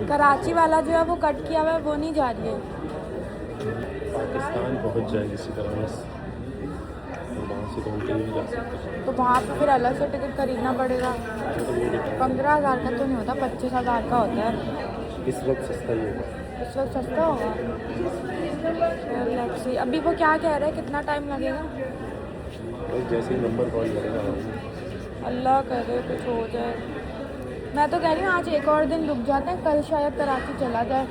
कराची वाला जो है वो कट किया हुआ है, वो नहीं जा रही है। पाकिस्तान पहुंच जाएगी इसी तरह से, वहाँ से कहीं नहीं जा सकते। तो वहाँ पे फिर अलग से टिकट खरीदना पड़ेगा। 15,000 का तो नहीं होता, 25,000 का होता है। इस वक्त सस्ता ही होगा। इस वक्त सस्ता होगा। लेट्स सी, अभी वो क्या कह रहा है, कितना टाइम लगेगा? बस जैसे ही नंबर कॉल करेगा। अल्लाह करे कुछ हो जाए। मैं तो कह रही हूँ आज एक और दिन रुक जाते हैं, कल शायद कराची चला जाए।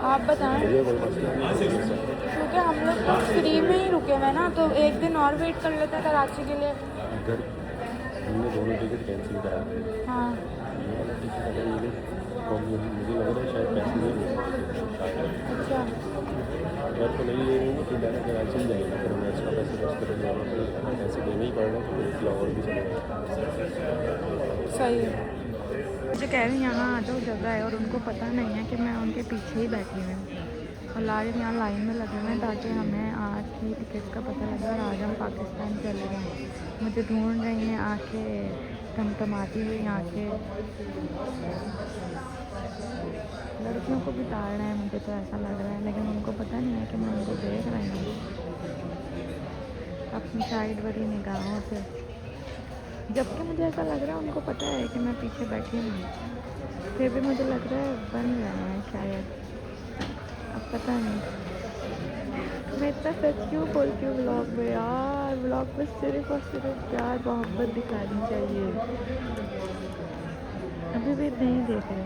आप बताएं, क्योंकि हम लोग फ्री में ही रुके हुए ना, तो एक दिन और वेट कर लेते हैं कराची के लिए। अगर हमने दोनों टिकट कैंसिल करा, हाँ मुझे लग रहा है शायद पैसे नहीं मिलेंगे। अच्छा, अगर तो नहीं ले रही हूँ तो डायरेक्ट कराची ही जाएगा, फिर हमें एक्स्ट्रा पैसे बच करेंगे, पैसे देने ही पड़ेगा, तो लाहौर भी चलेगा। सही है। मुझे कह रही यहाँ आ जाओ, जगह है, और उनको पता नहीं है कि मैं उनके पीछे ही बैठी हुई हूँ। और लारे यहाँ लाइन में लगे हुए हैं ताकि हमें आज की टिकट का पता लगे और आज हम पाकिस्तान चले गए। मुझे ढूंढ रही हैं आंखें टमटमाती हुई आंखें। लड़कियों को भी ताड़ रहे हैं, मुझे तो ऐसा लग रहा है, लेकिन उनको पता नहीं है कि मैं उनको देख रही हूँ अपनी साइड वाली निगाहों से। जबकि मुझे ऐसा लग रहा है उनको पता है कि मैं पीछे बैठी हूँ, फिर भी मुझे लग रहा है बन रहे हैं शायद, अब पता नहीं। मैं इतना सच क्यों बोलती हूँ व्लॉग में यार, व्लॉग में सिर्फ और सिर्फ प्यार मोहब्बत दिखानी चाहिए। अभी भी नहीं देख रहे,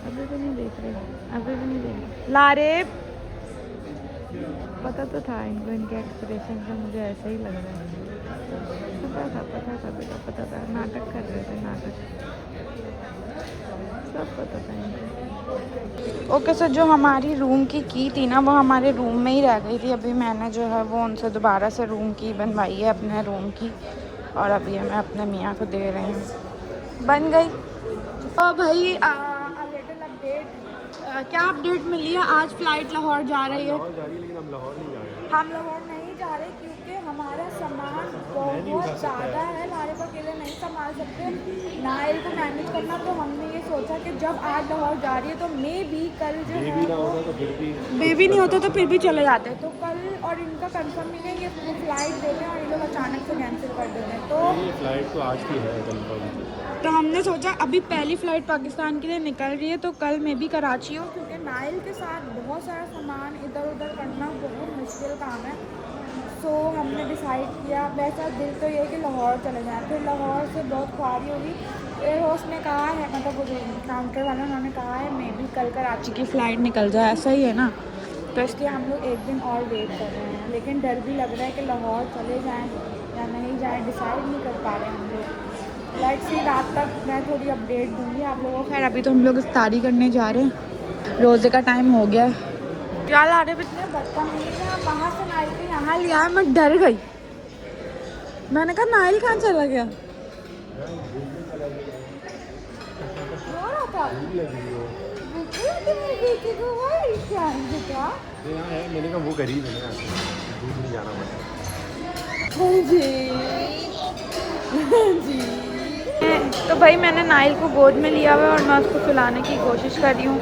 अभी भी नहीं देख रहे, अभी भी नहीं देख रहे। लारे पता तो था इनको, इनके एक्सप्रेशन से मुझे ऐसा ही लग रहा है। पता था, नाटक कर रहे थे, नाटक, सब पता था इनको। ओके सर, जो हमारी रूम की थी ना, वो हमारे रूम में ही रह गई थी। अभी मैंने जो है वो उनसे दोबारा से रूम की बनवाई है, अपने रूम की, और अभी मैं अपने मियाँ को दे रही हूँ। बन गई। और भाई लिटिल अपडेट, क्या अपडेट मिली है? आज फ्लाइट लाहौर जा रही है। लेकिन हम लाहौर नहीं जा रहे। हम लाहौर नहीं जा रहे क्योंकि हमारा सामान बहुत ज़्यादा है, लारे को अकेले नहीं संभाल सकते, नाइल को मैनेज करना। तो हमने ये सोचा कि जब आज लाहौर जा रही है तो मे भी कल जो है ना होता तो फिर भी, बेबी नहीं होता तो फिर भी चले जाते। तो कल, और इनका कंफर्म नहीं है, ये फ्लाइट देते हैं और ये लोग अचानक से कैंसिल कर देते हैं। तो ये फ्लाइट तो आज की है कंफर्म। तो हमने सोचा अभी पहली फ़्लाइट पाकिस्तान के लिए निकल रही है, तो कल मैं भी कराची हूँ, क्योंकि नाइल के साथ बहुत सारा सामान इधर उधर करना बहुत मुश्किल काम है। सो हमने डिसाइड किया, वैसा दिल तो ये कि लाहौर चले जाएँ। फिर लाहौर से बहुत ख्वारी होगी। एयर होस्ट ने कहा है, मतलब वो जो काउंटर वाला, उन्होंने कहा है मे भी कल कराची की फ़्लाइट निकल जाए, ऐसा ही है ना। तो इसलिए हम लोग एक दिन और वेट कर रहे हैं, लेकिन डर भी लग रहा है कि लाहौर चले जाएँ या नहीं जाएँ, डिसाइड नहीं कर पा रहे हम लोग। लेट्स सी, रात तक मैं थोड़ी अपडेट दूंगी आप लोगों को। खैर अभी तो हम लोग इफ्तारी करने जा रहे हैं, रोज़े का टाइम हो गया है। क्या ला रहे इतने बदतमीज हैं, वहाँ से नाइल के यहाँ लिया है, मैं डर गई। मैंने कहा नाइल कहाँ चला गया, रो रहा था। मैंने कहा वो गरीब है ना, दूर नहीं जाना पड़ता। जी तो भाई मैंने नाइल को गोद में लिया हुआ है और मैं उसको सुलाने की कोशिश कर रही हूँ।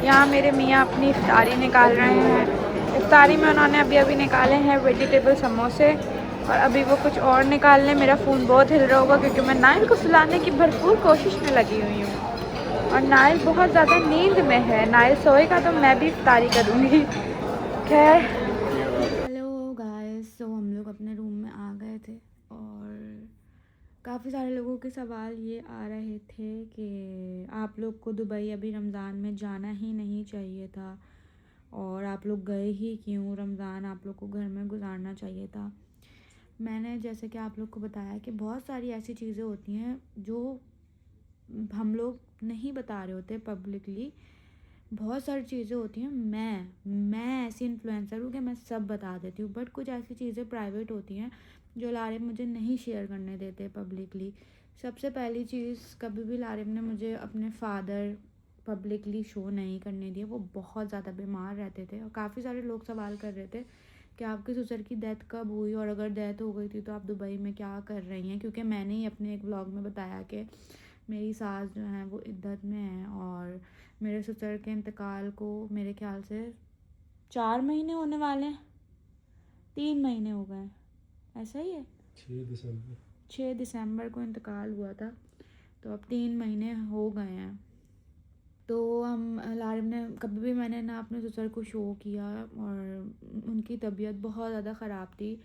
यहाँ मेरे मियाँ अपनी इफ्तारी निकाल रहे हैं। इफ्तारी में उन्होंने अभी अभी निकाले हैं वेजिटेबल समोसे, और अभी वो कुछ और निकाल लें। मेरा फ़ोन बहुत हिल रहा होगा क्योंकि मैं नाइल को सुलाने की भरपूर कोशिश में लगी हुई हूँ, और नाइल बहुत ज़्यादा नींद में है। नाइल सोएगा तो मैं भी इफ्तारी करूँगी। खैर, हेलो गाइस, तो हम लोग अपने रूम में आ गए थे, और काफ़ी सारे लोगों के सवाल ये आ रहे थे कि आप लोग को दुबई अभी रमज़ान में जाना ही नहीं चाहिए था, और आप लोग गए ही क्यों, रमज़ान आप लोग को घर में गुजारना चाहिए था। मैंने जैसे कि आप लोग को बताया कि बहुत सारी ऐसी चीज़ें होती हैं जो हम लोग नहीं बता रहे होते पब्लिकली। बहुत सारी चीज़ें होती हैं, मैं ऐसी इन्फ्लुएंसर हूँ कि मैं सब बता देती हूँ, बट कुछ ऐसी चीज़ें प्राइवेट होती हैं जो लारिब मुझे नहीं शेयर करने देते पब्लिकली। सबसे पहली चीज़, कभी भी लारिब ने मुझे अपने फादर पब्लिकली शो नहीं करने दिए। वो बहुत ज़्यादा बीमार रहते थे, और काफ़ी सारे लोग सवाल कर रहे थे कि आपके ससुर की डेथ कब हुई, और अगर डेथ हो गई थी तो आप दुबई में क्या कर रही हैं, क्योंकि मैंने ही अपने एक व्लॉग में बताया कि मेरी सास जो हैं वो इद्दत में हैं और मेरे ससुर के इंतकाल को मेरे ख्याल से 4 महीने होने वाले हैं, 3 महीने हो गए हैं, ऐसा ही है। 6 दिसंबर को इंतकाल हुआ था, तो अब 3 महीने हो गए हैं। तो हम लारिब ने कभी भी, मैंने ना अपने ससुर को शो किया, और उनकी तबीयत बहुत ज़्यादा ख़राब थी।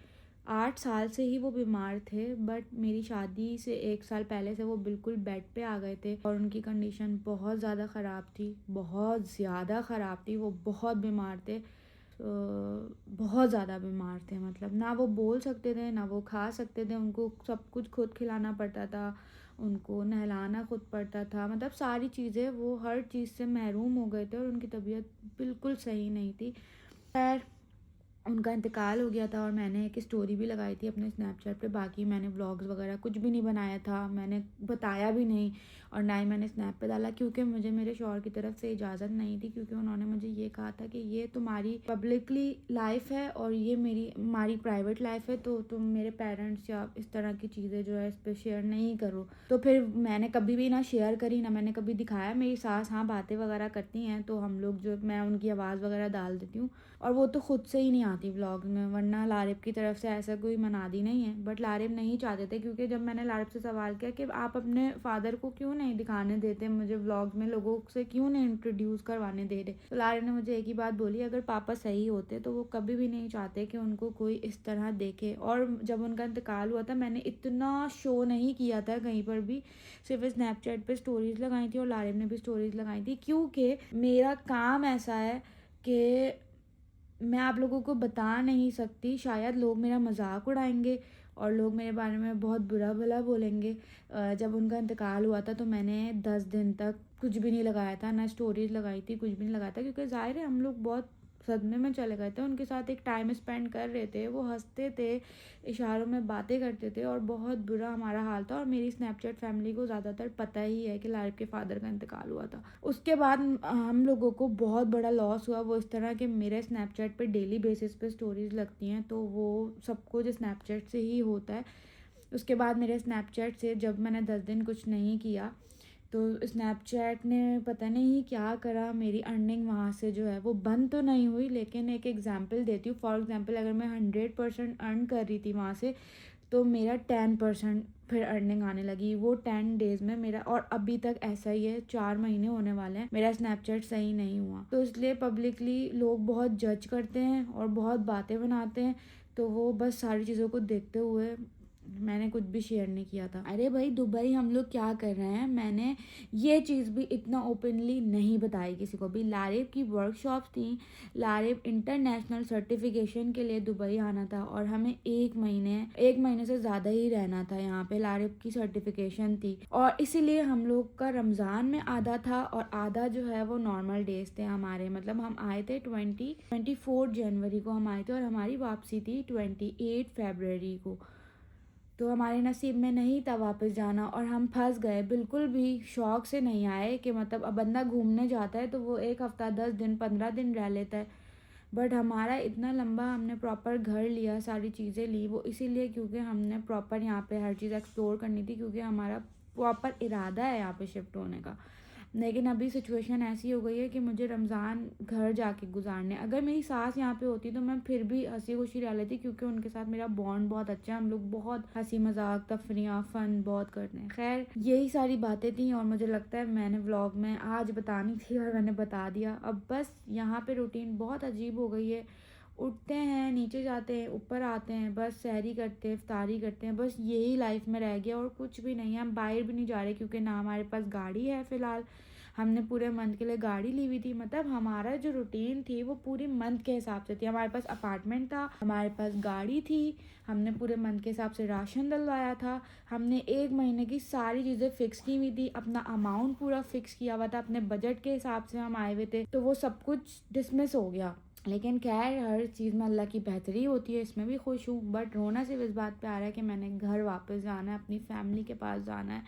8 साल से ही वो बीमार थे, बट मेरी शादी से 1 साल पहले से वो बिल्कुल बेड पे आ गए थे और उनकी कंडीशन बहुत ज़्यादा ख़राब थी, बहुत ज़्यादा ख़राब थी। वो बहुत बीमार थे, बहुत ज़्यादा बीमार थे, मतलब ना वो बोल सकते थे ना वो खा सकते थे, उनको सब कुछ खुद खिलाना पड़ता था, उनको नहलाना खुद पड़ता था, मतलब सारी चीज़ें, वो हर चीज़ से महरूम हो गए थे और उनकी तबीयत बिल्कुल सही नहीं थी। खैर उनका इंतकाल हो गया था और मैंने एक स्टोरी भी लगाई थी अपने स्नैपचैट पे, बाकी मैंने व्लॉग्स वगैरह कुछ भी नहीं बनाया था, मैंने बताया भी नहीं और ना ही मैंने स्नैप पे डाला, क्योंकि मुझे मेरे शौहर की तरफ से इजाज़त नहीं थी, क्योंकि उन्होंने मुझे ये कहा था कि ये तुम्हारी पब्लिकली लाइफ है और ये हमारी प्राइवेट लाइफ है, तो तुम मेरे पेरेंट्स या इस तरह की चीज़ें जो है इस पर शेयर नहीं करो। तो फिर मैंने कभी भी ना शेयर करी, ना मैंने कभी दिखाया। मेरी सास हाँ बातें वगैरह करती हैं तो हम लोग जो, मैं उनकी आवाज़ वगैरह डाल देती हूँ, और वो तो खुद से ही नहीं आती व्लॉग में, वरना लारिब की तरफ से ऐसा कोई मनादी नहीं है। बट लारिब नहीं चाहते थे, क्योंकि जब मैंने लारिब से सवाल किया कि आप अपने फादर को क्यों नहीं दिखाने देते मुझे व्लॉग में, लोगों से क्यों नहीं इंट्रोड्यूस करवाने दे रहे, तो लारिब ने मुझे एक ही बात बोली, अगर पापा सही होते तो वो कभी भी नहीं चाहते कि उनको कोई इस तरह देखे। और जब उनका इंतकाल हुआ था मैंने इतना शो नहीं किया था कहीं पर भी, सिर्फ स्नैपचैट पे स्टोरीज़ लगाई थी और लारिब ने भी स्टोरीज़ लगाई थी, क्योंकि मेरा काम ऐसा है कि मैं आप लोगों को बता नहीं सकती, शायद लोग मेरा मजाक उड़ाएंगे और लोग मेरे बारे में बहुत बुरा भला बोलेंगे। जब उनका इंतकाल हुआ था तो मैंने 10 दिन तक कुछ भी नहीं लगाया था, ना स्टोरीज लगाई थी, कुछ भी नहीं लगाया था, क्योंकि ज़ाहिर है हम लोग बहुत सदमे में चले गए थे। उनके साथ एक टाइम स्पेंड कर रहे थे, वो हंसते थे, इशारों में बातें करते थे और बहुत बुरा हमारा हाल था। और मेरी स्नैपचैट फैमिली को ज़्यादातर पता ही है कि लारिब के फादर का इंतकाल हुआ था। उसके बाद हम लोगों को बहुत बड़ा लॉस हुआ। वो इस तरह के मेरे स्नैपचैट पे डेली बेसिस पे स्टोरीज़ लगती हैं, तो वो सब कुछ स्नैपचैट से ही होता है। उसके बाद मेरे स्नैपचैट से जब मैंने 10 दिन कुछ नहीं किया तो स्नैपचैट ने पता नहीं क्या करा, मेरी अर्निंग वहाँ से जो है वो बंद तो नहीं हुई, लेकिन एक एग्जांपल देती हूँ। फॉर एग्जांपल अगर मैं 100% अर्न कर रही थी वहाँ से, तो मेरा 10% फिर अर्निंग आने लगी वो 10 डेज़ में मेरा, और अभी तक ऐसा ही है, 4 महीने होने वाले हैं, मेरा स्नैपचैट सही नहीं हुआ। तो इसलिए पब्लिकली लोग बहुत जज करते हैं और बहुत बातें बनाते हैं, तो वो बस सारी चीज़ों को देखते हुए मैंने कुछ भी शेयर नहीं किया था। अरे भाई दुबई हम लोग क्या कर रहे हैं, मैंने ये चीज़ भी इतना ओपनली नहीं बताई किसी को भी। लारिब की वर्कशॉप्स थी, लारिब इंटरनेशनल सर्टिफिकेशन के लिए दुबई आना था और हमें 1 महीने से ज़्यादा ही रहना था यहाँ पे। लारिब की सर्टिफिकेशन थी और इसीलिए हम लोग का रमज़ान में आधा था और आधा जो है वो नॉर्मल डेज थे हमारे। मतलब हम आए थे 24 जनवरी को हम आए थे और हमारी वापसी थी 28 फरवरी को। तो हमारे नसीब में नहीं था वापस जाना और हम फंस गए। बिल्कुल भी शौक से नहीं आए कि मतलब अब बंदा घूमने जाता है तो वो 1 हफ्ता 10 दिन 15 दिन रह लेता है, बट हमारा इतना लंबा, हमने प्रॉपर घर लिया, सारी चीज़ें ली, वो इसीलिए क्योंकि हमने प्रॉपर यहाँ पे हर चीज़ एक्सप्लोर करनी थी, क्योंकि हमारा प्रॉपर इरादा है यहाँ पे शिफ्ट होने का। लेकिन अभी सिचुएशन ऐसी हो गई है कि मुझे रमज़ान घर जाके गुजारने, अगर मेरी सास यहाँ पे होती तो मैं फिर भी हंसी खुशी रह लेती, क्योंकि उनके साथ मेरा बॉन्ड बहुत अच्छा है, हम लोग बहुत हंसी मजाक तफरियाँ फ़न बहुत करते हैं। खैर यही सारी बातें थी और मुझे लगता है मैंने व्लॉग में आज बतानी थी और मैंने बता दिया। अब बस यहाँ पे रूटीन बहुत अजीब हो गई है, उठते हैं, नीचे जाते हैं, ऊपर आते हैं, बस सहरी करते हैं, इफ्तारी करते हैं, बस यही लाइफ में रह गया और कुछ भी नहीं है। हम बाहर भी नहीं जा रहे क्योंकि ना हमारे पास गाड़ी है फ़िलहाल, हमने पूरे मंथ के लिए गाड़ी ली हुई थी। मतलब हमारा जो रूटीन थी वो पूरे मंथ के हिसाब से थी। हमारे पास अपार्टमेंट था, हमारे पास गाड़ी थी, हमने पूरे मंथ के हिसाब से राशन डलवाया था, हमने 1 महीने की सारी चीज़ें फिक्स की हुई थी, अपना अमाउंट पूरा फिक्स किया हुआ था, अपने बजट के हिसाब से हम आए हुए थे, तो वो सब कुछ डिसमिस हो गया। लेकिन खैर हर चीज़ में अल्लाह की बेहतरी होती है, इसमें भी खुश हूँ। बट रोना सिर्फ इस बात पे आ रहा है कि मैंने घर वापस जाना है, अपनी फैमिली के पास जाना है।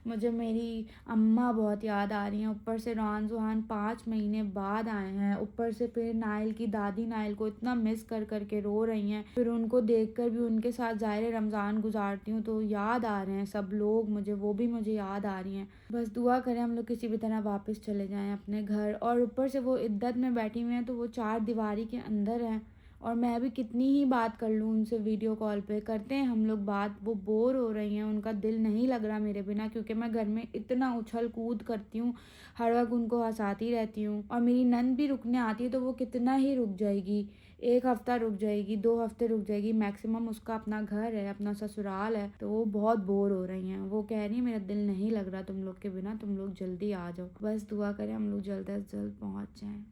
मुझे मेरी अम्मा बहुत याद आ रही हैं। ऊपर से रॉन जुहान 5 महीने बाद आए हैं। ऊपर से फिर नाइल की दादी नाइल को इतना मिस कर के रो रही हैं। फिर उनको देखकर भी उनके साथ ज़ाहिर रमज़ान गुजारती हूँ तो याद आ रहे हैं सब लोग मुझे, वो भी मुझे याद आ रही हैं। बस दुआ करें हम लोग किसी भी तरह वापस चले जाएं अपने घर। और ऊपर से वो इद्दत में बैठी हुई हैं तो वो 4 दीवारी के अंदर हैं और मैं भी कितनी ही बात कर लूँ उनसे, वीडियो कॉल पे करते हैं हम लोग बात। वो बोर हो रही हैं, उनका दिल नहीं लग रहा मेरे बिना, क्योंकि मैं घर में इतना उछल कूद करती हूँ, हर वक्त उनको हंसाती रहती हूँ। और मेरी नंद भी रुकने आती है तो वो कितना ही रुक जाएगी, 1 हफ्ता रुक जाएगी, 2 हफ्ते रुक जाएगी मैक्सिमम। उसका अपना घर है, अपना ससुराल है, तो वो बहुत बोर हो रही हैं। वो कह रही है मेरा दिल नहीं लग रहा तुम लोग के बिना, तुम लोग जल्दी आ जाओ। बस दुआ करें हम लोग जल्द से जल्द पहुँच जाएँ।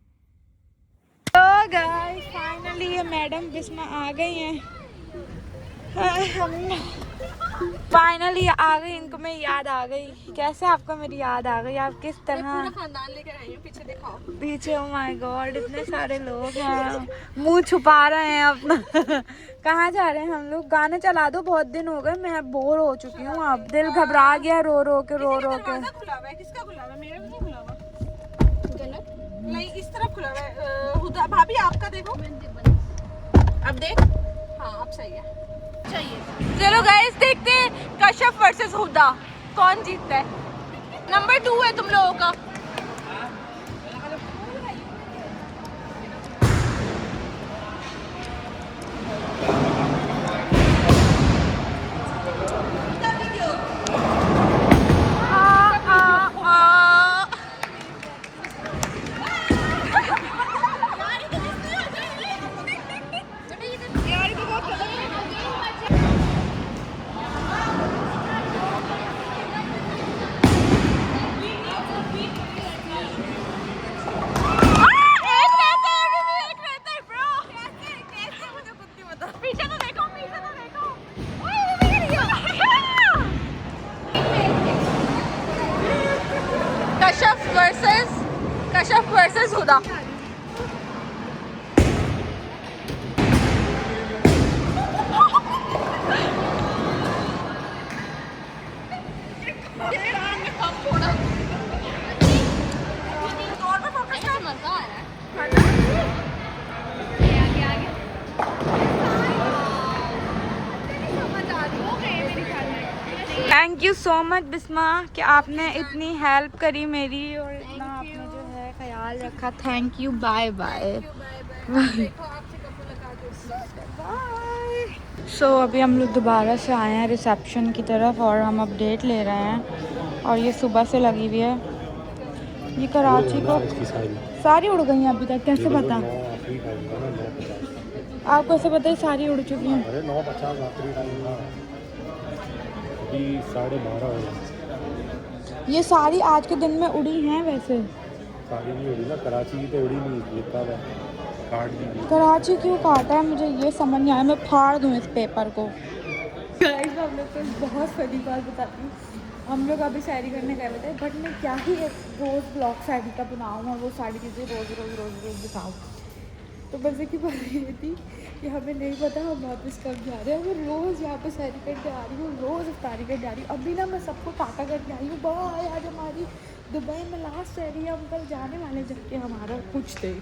तो गाइस फाइनली ये मैडम बिस्मा आ गई हैं। फाइनली आ गई, इनको मेरी याद आ गई। कैसे आपको मेरी याद आ गई? आप किस तरह खानदान लेकर आई हूं, पीछे दिखाओ। पीछे, ओ माय गॉड इतने सारे लोग हैं, मुंह छुपा रहे हैं अपना। कहाँ जा रहे हैं हम लोग? गाने चला दो, बहुत दिन हो गए, मैं बोर हो चुकी हूँ। अब दिल घबरा गया रो रो के। खुला हुआ है, किसका खुला हुआ है? मेरा भी नहीं खुला हुआ। नहीं, इस तरफ खुला हुआ है। हुदा भाभी आपका देखो, अब देख। हाँ अब सही है, चाहिए। चलो गाइस देखते हैं कश्यप वर्सेस हुदा कौन जीतता है। नंबर 2 है तुम लोगों का। Kashyap versus Huda. Thank you so much Bisma कि आपने इतनी हेल्प करी मेरी और इतना आपने जो है ख्याल रखा। Thank you, bye bye. So अभी हम लोग दोबारा से आए हैं रिसेप्शन की तरफ और हम अपडेट ले रहे हैं। और ये सुबह से लगी हुई है। ये कराची को सारी उड़ गई हैं अभी तक, कैसे पता? आपको ऐसे पता है सारी उड़ चुकी हैं? अरे 9:50 आखिरी टाइम था, अभी 12:30 हो गए। ये सारी आज के दिन में उड़ी हैं वैसे? सारी नहीं उड़ी ना, कराची की तो उड़ी नहीं, लिखा हुआ काट दी। कराची क्यों काटा है मुझे ये समझ नहीं आया, मैं फाड़ दूँ इस पेपर को। गाइस हम लोग को बहुत फनी बात बताती हूँ। हम लोग अभी शायरी करने गए थे, बट मैं क्या ही एक रोज़ ब्लॉग शायरी का बनाऊँ और वो सारी चीज़ें रोज़ दिखाऊँ। तो बस की बात ये थी कि हमें नहीं पता हम वापस कब जा रहे हैं। मैं रोज़ यहाँ पे शायरी करके आ रही हूँ, रोज़ इफ्तारी करके आ रही हूँ। अभी ना मैं सबको टाटा करके आई हूँ। बाय, आज हमारी दुबई में लास्ट शायरी, हम कल जाने वाले जाके हमारा कुछ नहीं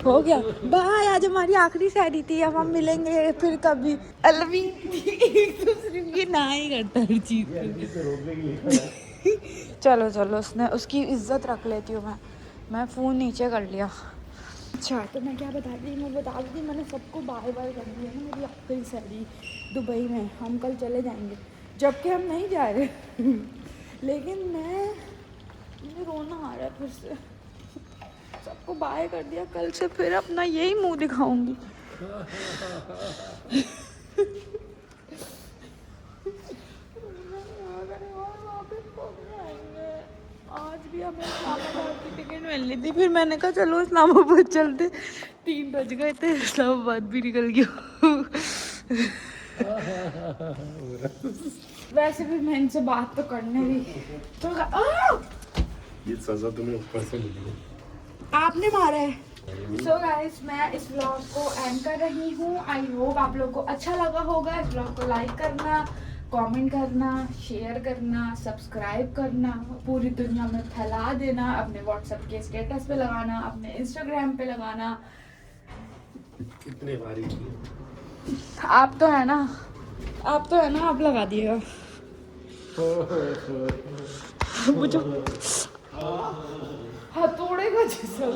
हो गया। बाय, आज हमारी आखिरी शायरी थी, अब हम मिलेंगे फिर कभी। अलवी एक दूसरे की ना ही करता हर चीज़। चलो चलो, उसकी इज्जत रख लेती हूँ मैं फ़ोन नीचे कर लिया। अच्छा तो मैं क्या बता रही थी, मैंने सबको बाय बाय कर दिया ना। मेरी आखिरी शायरी दुबई में, हम कल चले जाएंगे, जबकि हम नहीं जा रहे। लेकिन मुझे रोना आ रहा है फिर से। सबको बाय कर दिया, कल से फिर अपना यही मुंह दिखाऊंगी। आज भी हमें इस्लामाबाद की टिकट मिलनी थी, फिर मैंने कहा चलो इस्लामाबाद चलते। 3 बज गए थे, इस्लामाबाद भी निकल गया। वैसे भी मैं इनसे बात तो करने भी तो ये सजा तुम्हें ऊपर से मिली है, आपने मारा है। सो गाइस मैं इस व्लॉग को एंड कर रही हूँ। आई होप आप लोगों को अच्छा लगा होगा। इस व्लॉग को लाइक करना, कमेंट करना, शेयर करना, सब्सक्राइब करना, पूरी दुनिया में फैला देना, अपने व्हाट्सएप के स्टेटस पे लगाना, अपने इंस्टाग्राम पे लगाना। कितने भारी थी। आप तो है ना, आप लगा दिएगा। मुझे हथौड़े का जैसा